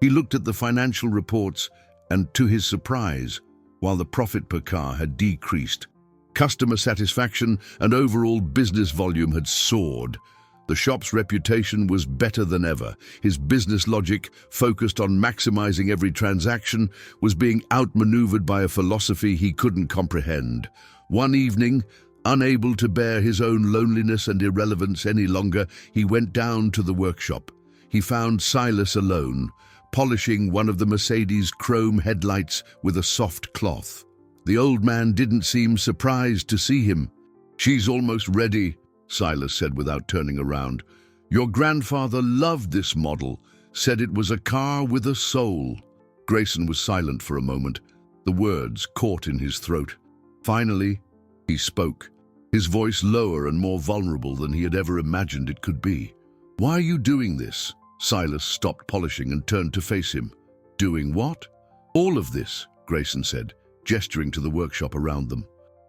[SPEAKER 1] He looked at the financial reports, and to his surprise, while the profit per car had decreased, customer satisfaction and overall business volume had soared. The shop's reputation was better than ever. His business logic, focused on maximizing every transaction, was being outmaneuvered by a philosophy he couldn't comprehend. One evening, unable to bear his own loneliness and irrelevance any longer, he went down to the workshop. He found Silas alone, polishing one of the Mercedes' chrome headlights with a soft cloth. The old man didn't seem surprised to see him. "She's almost ready," Silas said without turning around. "Your grandfather loved this model, said it was a car with a soul." Grayson was silent for a moment, the words caught in his throat. Finally, he spoke, his voice lower and more vulnerable than he had ever imagined it could be. "Why are you doing this?" Silas stopped polishing and turned to face him. "Doing what?" "All of this," Grayson said, gesturing to the workshop around them.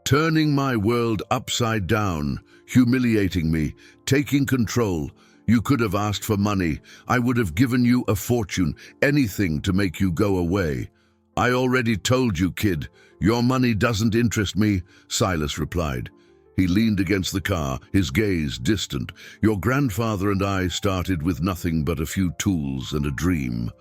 [SPEAKER 1] "Turning my world upside down, humiliating me, taking control. You could have asked for money. I would have given you a fortune, anything to make you go away." "I already told you, kid. Your money doesn't interest me," Silas replied. He leaned against the car, his gaze distant. "Your grandfather and I started with nothing but a few tools and a dream.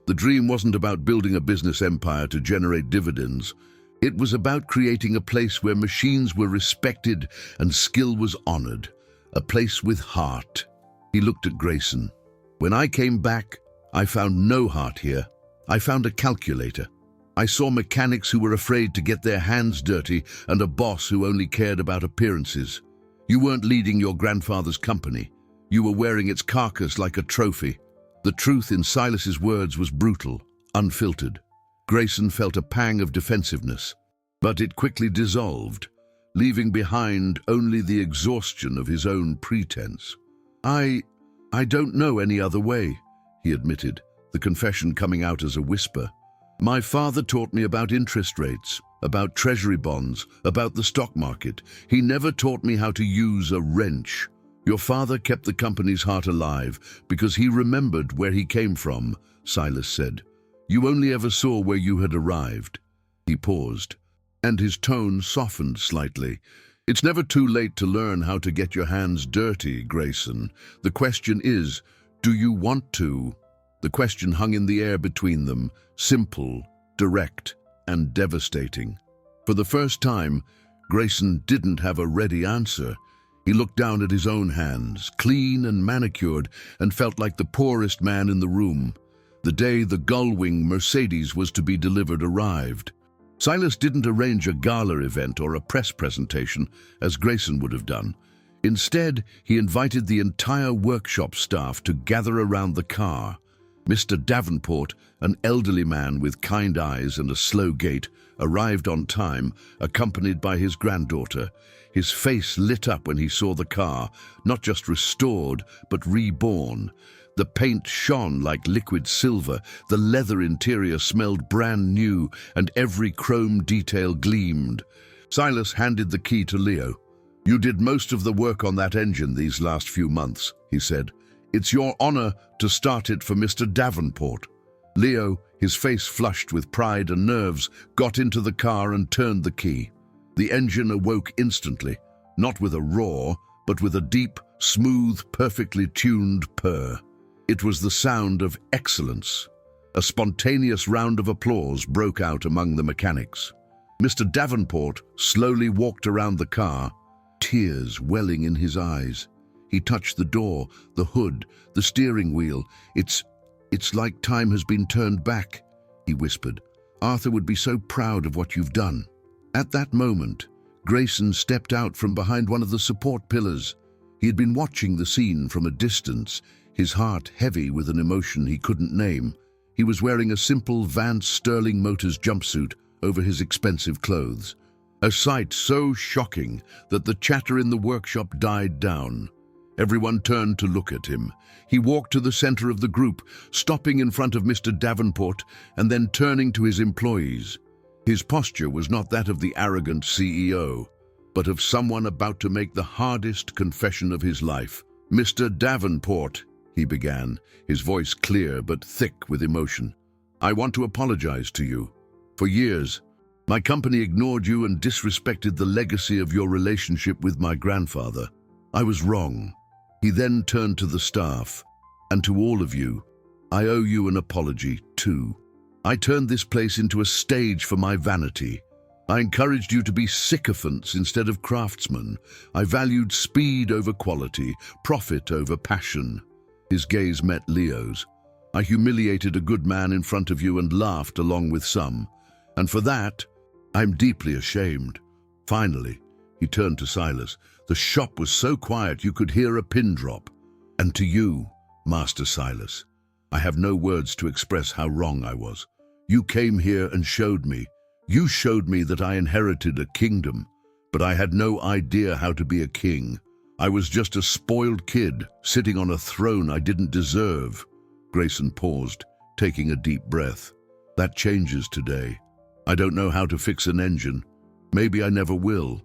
[SPEAKER 1] The dream wasn't about building a business empire to generate dividends. It was about creating a place where machines were respected and skill was honored, a place with heart." He looked at Grayson. "When I came back, I found no heart here. I found a calculator. I saw mechanics who were afraid to get their hands dirty and a boss who only cared about appearances. You weren't leading your grandfather's company. You were wearing its carcass like a trophy." The truth in Silas's words was brutal, unfiltered. Grayson felt a pang of defensiveness, but it quickly dissolved, leaving behind only the exhaustion of his own pretense. I don't know any other way," he admitted, the confession coming out as a whisper. My father taught me about interest rates, about treasury bonds, about the stock market. He never taught me how to use a wrench. Your father kept the company's heart alive because he remembered where he came from, Silas said. You only ever saw where you had arrived. He paused, and his tone softened slightly. It's never too late to learn how to get your hands dirty, Grayson. The question is, do you want to? The question hung in the air between them, simple, direct, and devastating. For the first time, Grayson didn't have a ready answer. He looked down at his own hands, clean and manicured, and felt like the poorest man in the room. The day the Gullwing Mercedes was to be delivered arrived. Silas didn't arrange a gala event or a press presentation, as Grayson would have done. Instead, he invited the entire workshop staff to gather around the car. Mr. Davenport, an elderly man with kind eyes and a slow gait, arrived on time, accompanied by his granddaughter. His face lit up when he saw the car, not just restored, but reborn. The paint shone like liquid silver, the leather interior smelled brand new, and every chrome detail gleamed. Silas handed the key to Leo. You did most of the work on that engine these last few months, he said. It's your honor to start it for Mr. Davenport. Leo, his face flushed with pride and nerves, got into the car and turned the key. The engine awoke instantly, not with a roar, but with a deep, smooth, perfectly tuned purr. It was the sound of excellence. A spontaneous round of applause broke out among the mechanics. Mr. Davenport slowly walked around the car, tears welling in his eyes. He touched the door, the hood, the steering wheel. It's like time has been turned back, he whispered. Arthur would be so proud of what you've done. At that moment, Grayson stepped out from behind one of the support pillars. He had been watching the scene from a distance, his heart heavy with an emotion he couldn't name. He was wearing a simple Vance Sterling Motors jumpsuit over his expensive clothes. A sight so shocking that the chatter in the workshop died down. Everyone turned to look at him. He walked to the center of the group, stopping in front of Mr. Davenport and then turning to his employees. His posture was not that of the arrogant CEO, but of someone about to make the hardest confession of his life. Mr. Davenport, he began, his voice clear but thick with emotion. I want to apologize to you. For years, my company ignored you and disrespected the legacy of your relationship with my grandfather. I was wrong. He then turned to the staff, and to all of you, I owe you an apology, too. I turned this place into a stage for my vanity. I encouraged you to be sycophants instead of craftsmen. I valued speed over quality, profit over passion. His gaze met Leo's. I humiliated a good man in front of you and laughed along with some. And for that, I'm deeply ashamed. Finally, he turned to Silas. The shop was so quiet you could hear a pin drop. And to you, Master Silas, I have no words to express how wrong I was. You came here and showed me. You showed me that I inherited a kingdom, but I had no idea how to be a king. I was just a spoiled kid, sitting on a throne I didn't deserve. Grayson paused, taking a deep breath. That changes today. I don't know how to fix an engine. Maybe I never will.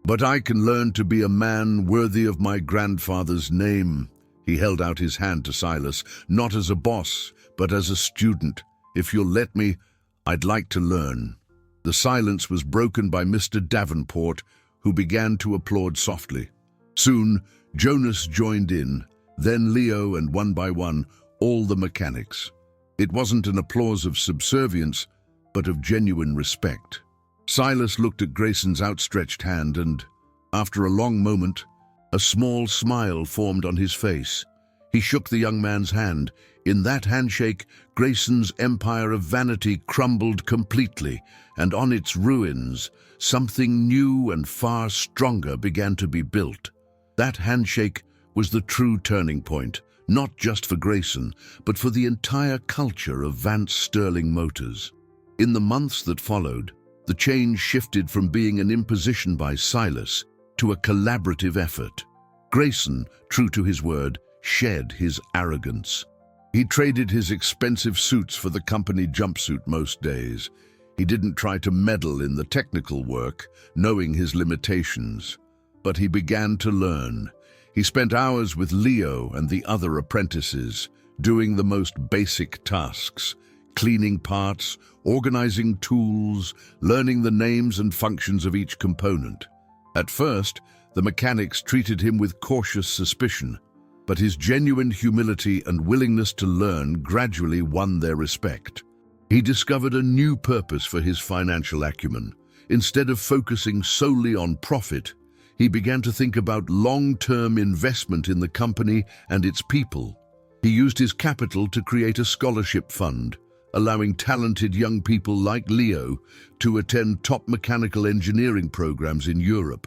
[SPEAKER 1] But I can learn to be a man worthy of my grandfather's name. He held out his hand to Silas, not as a boss, but as a student. If you'll let me, I'd like to learn. The silence was broken by Mr. Davenport, who began to applaud softly. Soon, Jonas joined in, then Leo, and one by one, all the mechanics. It wasn't an applause of subservience, but of genuine respect. Silas looked at Grayson's outstretched hand and, after a long moment, a small smile formed on his face. He shook the young man's hand. In that handshake, Grayson's empire of vanity crumbled completely, and on its ruins, something new and far stronger began to be built. That handshake was the true turning point, not just for Grayson, but for the entire culture of Vance Sterling Motors. In the months that followed, the change shifted from being an imposition by Silas to a collaborative effort. Grayson, true to his word, shed his arrogance. He traded his expensive suits for the company jumpsuit most days. He didn't try to meddle in the technical work, knowing his limitations. But he began to learn. He spent hours with Leo and the other apprentices, doing the most basic tasks, cleaning parts, organizing tools, learning the names and functions of each component. At first, the mechanics treated him with cautious suspicion, but his genuine humility and willingness to learn gradually won their respect. He discovered a new purpose for his financial acumen. Instead of focusing solely on profit, he began to think about long-term investment in the company and its people. He used his capital to create a scholarship fund, allowing talented young people like Leo to attend top mechanical engineering programs in Europe.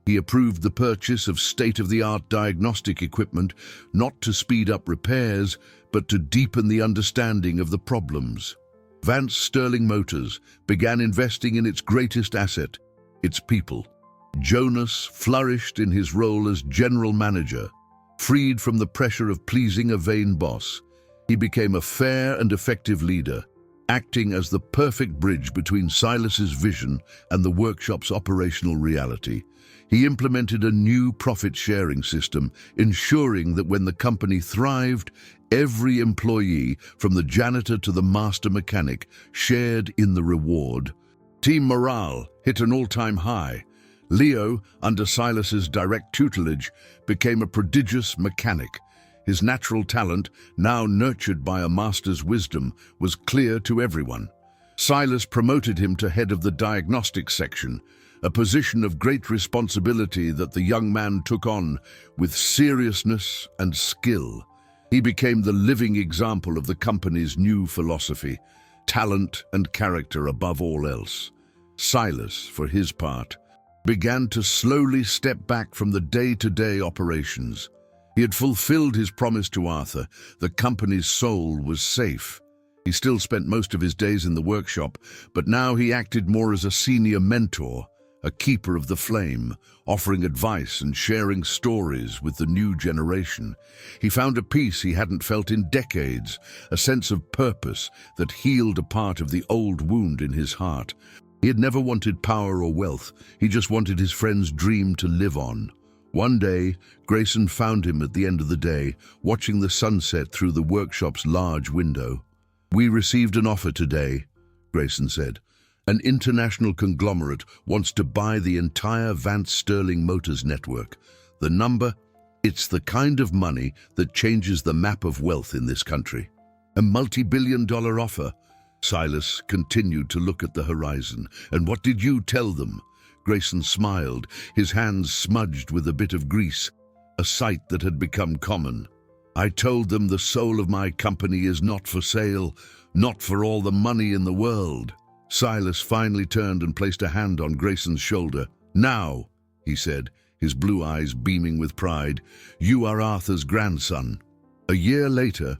[SPEAKER 1] He approved the purchase of state-of-the-art diagnostic equipment, not to speed up repairs, but to deepen the understanding of the problems. Vance Sterling Motors began investing in its greatest asset, its people. Jonas flourished in his role as general manager. Freed from the pressure of pleasing a vain boss, he became a fair and effective leader, acting as the perfect bridge between Silas's vision and the workshop's operational reality. He implemented a new profit-sharing system, ensuring that when the company thrived, every employee, from the janitor to the master mechanic, shared in the reward. Team morale hit an all-time high. Leo, under Silas's direct tutelage, became a prodigious mechanic. His natural talent, now nurtured by a master's wisdom, was clear to everyone. Silas promoted him to head of the diagnostics section, a position of great responsibility that the young man took on with seriousness and skill. He became the living example of the company's new philosophy, talent and character above all else. Silas, for his part, began to slowly step back from the day-to-day operations. He had fulfilled his promise to Arthur. The company's soul was safe. He still spent most of his days in the workshop, but now he acted more as a senior mentor, a keeper of the flame, offering advice and sharing stories with the new generation. He found a peace he hadn't felt in decades, a sense of purpose that healed a part of the old wound in his heart. He had never wanted power or wealth. He just wanted his friend's dream to live on. One day, Grayson found him at the end of the day, watching the sunset through the workshop's large window. "We received an offer today," Grayson said. "An international conglomerate wants to buy the entire Vance Sterling Motors network. The number? It's the kind of money that changes the map of wealth in this country." "A multi-billion-dollar offer?" Silas continued to look at the horizon. "And what did you tell them?" Grayson smiled, his hands smudged with a bit of grease, a sight that had become common. "I told them the soul of my company is not for sale, not for all the money in the world." Silas finally turned and placed a hand on Grayson's shoulder. "Now," he said, his blue eyes beaming with pride, "you are Arthur's grandson." A year later,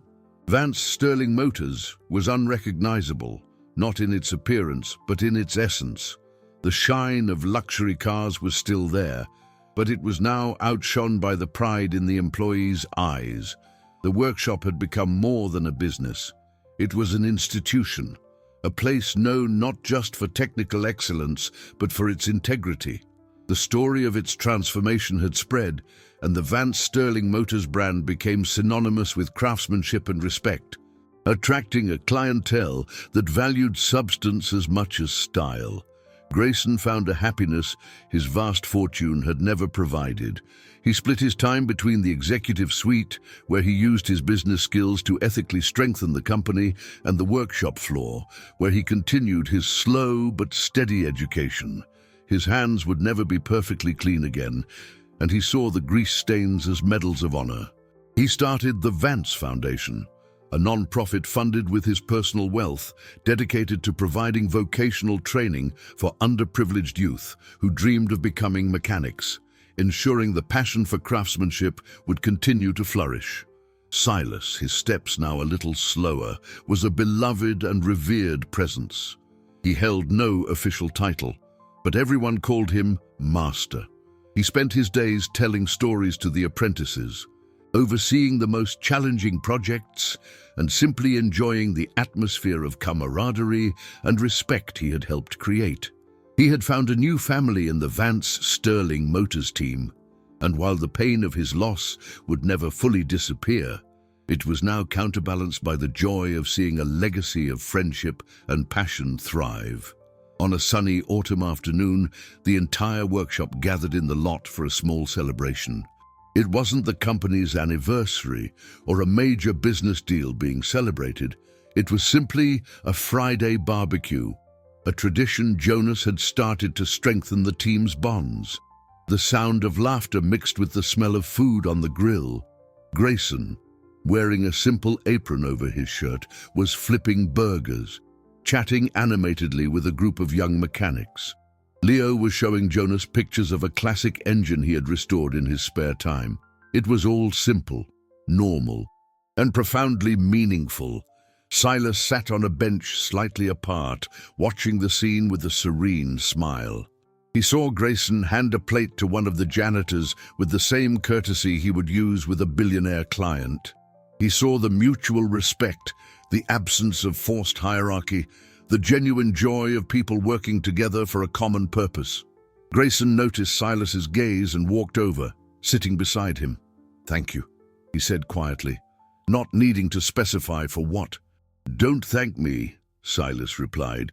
[SPEAKER 1] Vance Sterling Motors was unrecognizable, not in its appearance, but in its essence. The shine of luxury cars was still there, but it was now outshone by the pride in the employees' eyes. The workshop had become more than a business. It was an institution, a place known not just for technical excellence, but for its integrity. The story of its transformation had spread, and the Vance Sterling Motors brand became synonymous with craftsmanship and respect, attracting a clientele that valued substance as much as style. Grayson found a happiness his vast fortune had never provided. He split his time between the executive suite, where he used his business skills to ethically strengthen the company, and the workshop floor, where he continued his slow but steady education. His hands would never be perfectly clean again, and he saw the grease stains as medals of honor. He started the Vance Foundation, a non-profit funded with his personal wealth, dedicated to providing vocational training for underprivileged youth who dreamed of becoming mechanics, ensuring the passion for craftsmanship would continue to flourish. Silas, his steps now a little slower, was a beloved and revered presence. He held no official title, but everyone called him Master. He spent his days telling stories to the apprentices, overseeing the most challenging projects and simply enjoying the atmosphere of camaraderie and respect he had helped create. He had found a new family in the Vance Sterling Motors team, and while the pain of his loss would never fully disappear, it was now counterbalanced by the joy of seeing a legacy of friendship and passion thrive. On a sunny autumn afternoon, the entire workshop gathered in the lot for a small celebration. It wasn't the company's anniversary or a major business deal being celebrated. It was simply a Friday barbecue, a tradition Jonas had started to strengthen the team's bonds. The sound of laughter mixed with the smell of food on the grill. Grayson, wearing a simple apron over his shirt, was flipping burgers, chatting animatedly with a group of young mechanics. Leo was showing Jonas pictures of a classic engine he had restored in his spare time. It was all simple, normal, and profoundly meaningful. Silas sat on a bench slightly apart, watching the scene with a serene smile. He saw Grayson hand a plate to one of the janitors with the same courtesy he would use with a billionaire client. He saw the mutual respect, the absence of forced hierarchy, the genuine joy of people working together for a common purpose. Grayson noticed Silas's gaze and walked over, sitting beside him. "Thank you," he said quietly, not needing to specify for what. "Don't thank me," Silas replied.